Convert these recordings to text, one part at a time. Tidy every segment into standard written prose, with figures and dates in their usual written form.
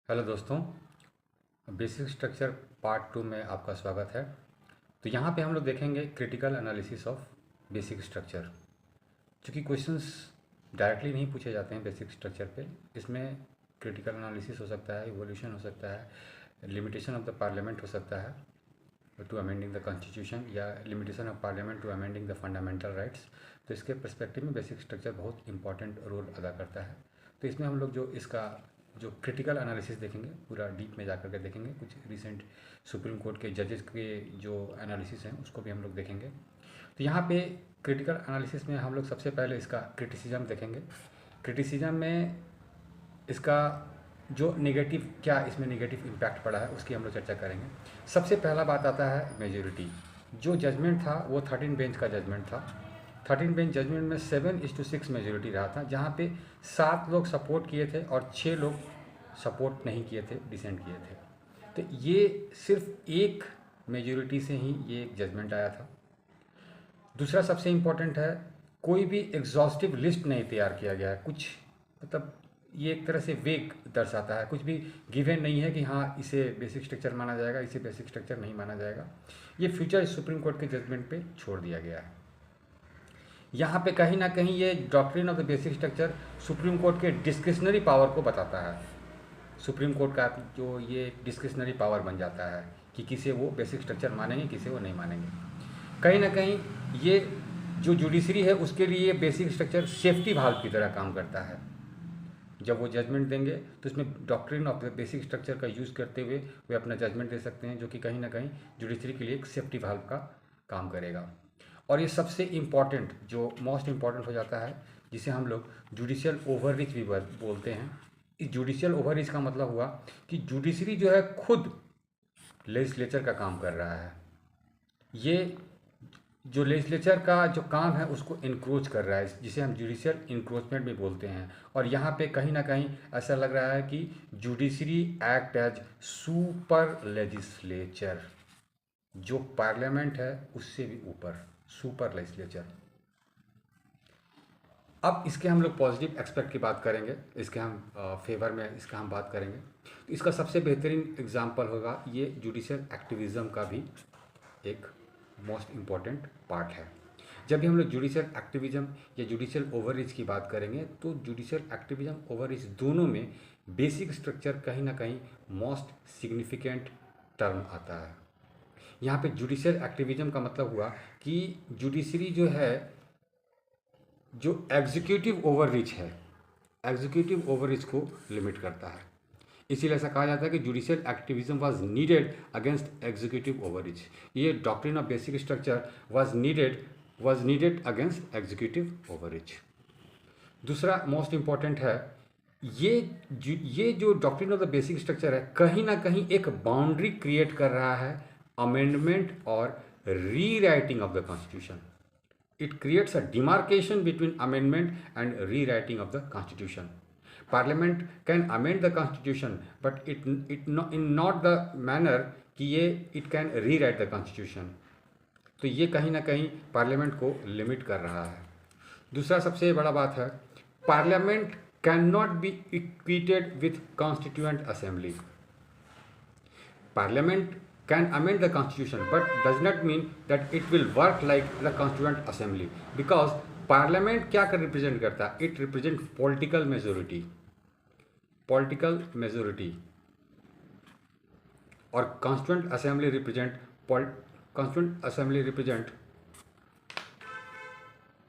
Hello दोस्तों, basic structure part 2 में आपका स्वागत है। तो यहाँ पे हम लोग देखेंगे critical analysis of basic structure. चूँकि क्वेश्चंस डायरेक्टली नहीं पूछे जाते हैं बेसिक स्ट्रक्चर पे, इसमें क्रिटिकल एनालिसिस हो सकता है, इवोल्यूशन हो सकता है, लिमिटेशन ऑफ द पार्लियामेंट हो सकता है टू अमेंडिंग द कॉन्स्टिट्यूशन, या limitation of parliament to amending the fundamental rights. तो इसके पर्सपेक्टिव में बेसिक स्ट्रक्चर बहुत इंपॉर्टेंट रोल अदा करता है। तो इसमें हम लोग जो क्रिटिकल एनालिसिस देखेंगे, पूरा डीप में जाकर के देखेंगे। कुछ रिसेंट सुप्रीम कोर्ट के जजेस के जो एनालिसिस हैं उसको भी हम लोग देखेंगे। तो यहाँ पे क्रिटिकल एनालिसिस में हम लोग सबसे पहले इसका क्रिटिसिज्म देखेंगे। क्रिटिसिज्म में इसका जो नेगेटिव, क्या इसमें नेगेटिव इम्पैक्ट पड़ा है उसकी हम लोग चर्चा करेंगे। सबसे पहला बात आता है मेजोरिटी। जो जजमेंट था वो 13 बेंच का जजमेंट था। 13 बेंच जजमेंट में 7:6 मेजोरिटी रहा था, जहाँ पे 7 लोग सपोर्ट किए थे और 6 लोग सपोर्ट नहीं किए थे, डिसेंट किए थे। तो ये सिर्फ एक मेजोरिटी से ही ये एक जजमेंट आया था। दूसरा सबसे इम्पोर्टेंट है, कोई भी एग्जॉस्टिव लिस्ट नहीं तैयार किया गया है। कुछ मतलब ये एक तरह से वेग दर्शाता है, कुछ भी गिवन नहीं है कि हाँ इसे बेसिक स्ट्रक्चर माना जाएगा, इसे बेसिक स्ट्रक्चर नहीं माना जाएगा। ये फ्यूचर सुप्रीम कोर्ट के जजमेंट पे छोड़ दिया गया है। यहाँ पे कहीं ना कहीं ये doctrine of the basic structure supreme court के डिस्क्रिशनरी पावर को बताता है। सुप्रीम कोर्ट का जो ये डिस्क्रिशनरी पावर बन जाता है कि किसे वो बेसिक स्ट्रक्चर मानेंगे, किसे वो नहीं मानेंगे। कहीं ना कहीं ये जो जुडिशरी है उसके लिए बेसिक स्ट्रक्चर सेफ्टी वाल्व की तरह काम करता है। जब वो जजमेंट देंगे तो इसमें doctrine of the basic structure का यूज़ करते हुए वे अपना जजमेंट दे सकते हैं, जो कि कहीं ना कहीं जुडिशरी के लिए एक सेफ्टी वाल्व का काम करेगा। और ये सबसे इम्पॉर्टेंट, जो मोस्ट इम्पॉर्टेंट हो जाता है, जिसे हम लोग जुडिशियल ओवररीच भी बोलते हैं। इस जुडिशियल ओवररीच का मतलब हुआ कि जुडिशरी जो है खुद लेजिस्लेचर का काम कर रहा है। ये जो लेजिस्लेचर का जो काम है उसको इनक्रोच कर रहा है, जिसे हम जुडिशियल इंक्रोचमेंट भी बोलते हैं। और यहाँ पे कहीं ना कहीं ऐसा लग रहा है कि judiciary act as super legislature, जो पार्लियामेंट है उससे भी ऊपर, सुपर लेजिस्लेचर। अब इसके हम लोग पॉजिटिव एक्सपेक्ट की बात करेंगे, इसके हम फेवर में इसका हम बात करेंगे। तो इसका सबसे बेहतरीन एग्जाम्पल होगा ये जुडिशियल एक्टिविज़म का भी एक मोस्ट इम्पॉर्टेंट पार्ट है। जब भी हम लोग जुडिशियल एक्टिविज़म या जुडिशियल ओवररीच की बात करेंगे तो जुडिशियल एक्टिविज़म ओवररीच दोनों में बेसिक स्ट्रक्चर कहीं ना कहीं मोस्ट सिग्निफिकेंट टर्म आता है। यहाँ पे जुडिशियल एक्टिविज़म का मतलब हुआ कि जुडिशरी जो है, जो एग्जीक्यूटिव ओवररीच है, एग्जीक्यूटिव ओवररीच को लिमिट करता है। इसीलिए ऐसा कहा जाता है कि judicial activism was needed against executive overreach. ये doctrine of basic structure was needed against executive overreach. दूसरा मोस्ट इम्पॉर्टेंट है, ये जो doctrine of the basic structure है कहीं ना कहीं एक बाउंड्री क्रिएट कर रहा है अमेंडमेंट और rewriting of the constitution. It creates a demarcation between amendment and rewriting of the constitution. Parliament can amend the constitution, but in not the manner कि ये it can rewrite the constitution. तो ये कहीं ना कहीं parliament को limit कर रहा है। दूसरा सबसे बड़ा बात है, parliament can not be equated with constituent assembly. Parliament can amend the constitution but does not mean that it will work like the constituent assembly, because parliament क्या कर रिप्रेजेंट करता है? It represent political majority, और constituent assembly represent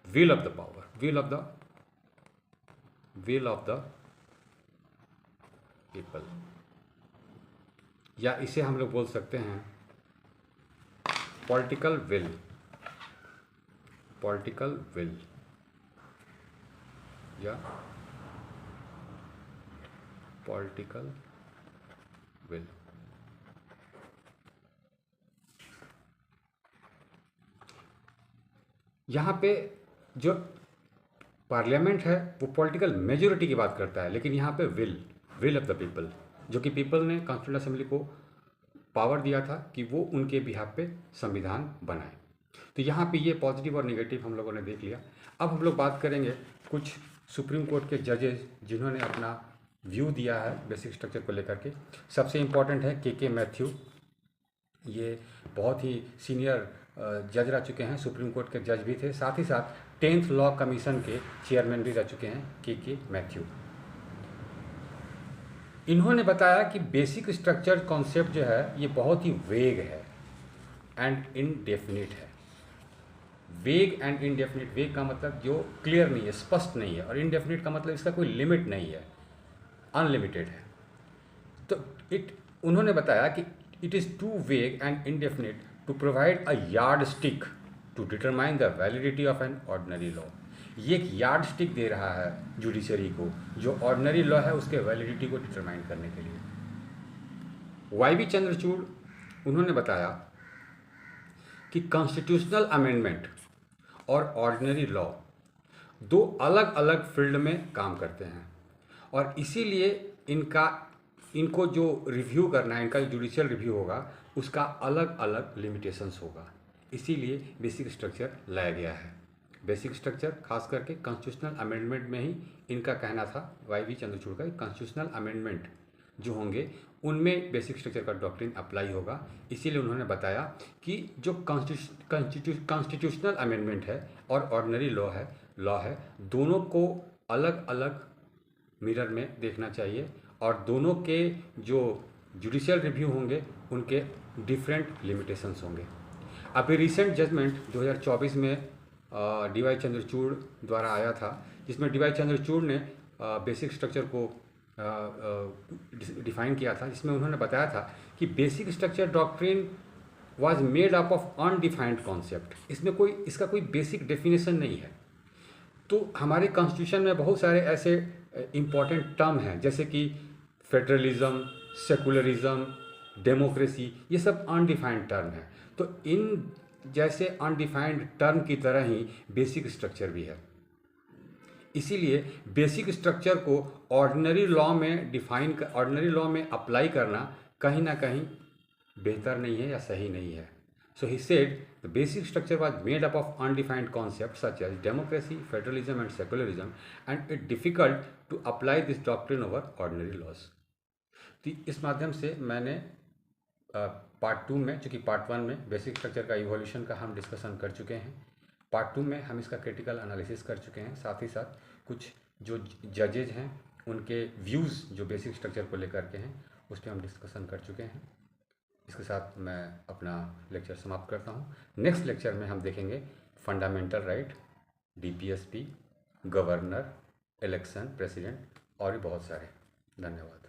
will of the power, will of the people, या इसे हम लोग बोल सकते हैं पॉलिटिकल विल, या पॉलिटिकल विल। यहाँ पे जो पार्लियामेंट है वो पॉलिटिकल मेजोरिटी की बात करता है, लेकिन यहाँ पे विल ऑफ द पीपल, जो कि पीपल ने कॉन्स्टिट्यूएंट असेंबली को पावर दिया था कि वो उनके बिहाफ पे संविधान बनाए। तो यहाँ पे ये पॉजिटिव और नेगेटिव हम लोगों ने देख लिया। अब हम लोग बात करेंगे कुछ सुप्रीम कोर्ट के जजेस जिन्होंने अपना व्यू दिया है बेसिक स्ट्रक्चर को लेकर के। सबसे इम्पॉर्टेंट है के मैथ्यू, ये बहुत ही सीनियर जज रह चुके हैं, सुप्रीम कोर्ट के जज भी थे, साथ ही साथ 10th लॉ कमीशन के चेयरमैन भी रह चुके हैं के मैथ्यू। इन्होंने बताया कि बेसिक स्ट्रक्चर कॉन्सेप्ट जो है ये बहुत ही वेग है एंड इनडेफिनिट है। वेग एंड इनडेफिनिट, वेग का मतलब जो क्लियर नहीं है, स्पष्ट नहीं है, और इनडेफिनिट का मतलब इसका कोई लिमिट नहीं है, अनलिमिटेड है। तो उन्होंने बताया कि it is too vague and indefinite to provide a yard stick to determine the validity of an ordinary law. ये एक यार्ड स्टिक दे रहा है जुडिशरी को, जो ऑर्डिनरी लॉ है उसके वैलिडिटी को डिटरमाइन करने के लिए। वाई बी चंद्रचूड़ उन्होंने बताया कि कॉन्स्टिट्यूशनल अमेंडमेंट और ऑर्डिनरी लॉ दो अलग अलग फील्ड में काम करते हैं, और इसीलिए इनको जो रिव्यू करना है, इनका जो जुडिशियल रिव्यू होगा उसका अलग अलग लिमिटेशंस होगा, इसीलिए बेसिक स्ट्रक्चर लाया गया है। बेसिक स्ट्रक्चर खास करके कॉन्स्टिट्यूशनल अमेंडमेंट में ही इनका कहना था, वाई बी चंद्रचूड़ का, कॉन्स्टिट्यूशनल अमेंडमेंट जो होंगे उनमें बेसिक स्ट्रक्चर का डॉक्ट्रिन अप्लाई होगा। इसीलिए उन्होंने बताया कि जो कॉन्स्टिट्यूशनल अमेंडमेंट है और ऑर्डिनरी लॉ है दोनों को अलग अलग मिरर में देखना चाहिए, और दोनों के जो जुडिशियल रिव्यू होंगे उनके डिफरेंट लिमिटेशंस होंगे। अभी रिसेंट जजमेंट 2024 में डी वाई चंद्रचूड़ द्वारा आया था, जिसमें डी वाई चंद्रचूड़ ने बेसिक स्ट्रक्चर को डिफाइन किया था, जिसमें उन्होंने बताया था कि basic structure doctrine was made up of undefined concept. इसका कोई बेसिक डेफिनेशन नहीं है। तो हमारे कॉन्स्टिट्यूशन में बहुत सारे ऐसे इम्पॉर्टेंट टर्म हैं, जैसे कि फेडरलिज्म, सेकुलरिज्म, डेमोक्रेसी, ये सब अनडिफाइंड टर्म हैं। तो इन जैसे अनडिफाइंड टर्म की तरह ही बेसिक स्ट्रक्चर भी है। इसीलिए बेसिक स्ट्रक्चर को ऑर्डिनरी लॉ में अप्लाई करना कहीं ना कहीं बेहतर नहीं है या सही नहीं है। So he said the basic structure was made up of undefined concept such as democracy, federalism and secularism, and it difficult to apply this doctrine over ordinary laws. तो इस माध्यम से मैंने पार्ट 2 में, चूँकि पार्ट 1 में बेसिक स्ट्रक्चर का evolution का हम डिस्कशन कर चुके हैं, पार्ट 2 में हम इसका क्रिटिकल एनालिसिस कर चुके हैं, साथ ही साथ कुछ जो जजेज हैं उनके व्यूज़ जो बेसिक स्ट्रक्चर को लेकर के हैं उस पर हम डिस्कशन कर चुके हैं। इसके साथ मैं अपना लेक्चर समाप्त करता हूँ। नेक्स्ट लेक्चर में हम देखेंगे fundamental right, DPSP, governor, election, president और भी बहुत सारे। धन्यवाद।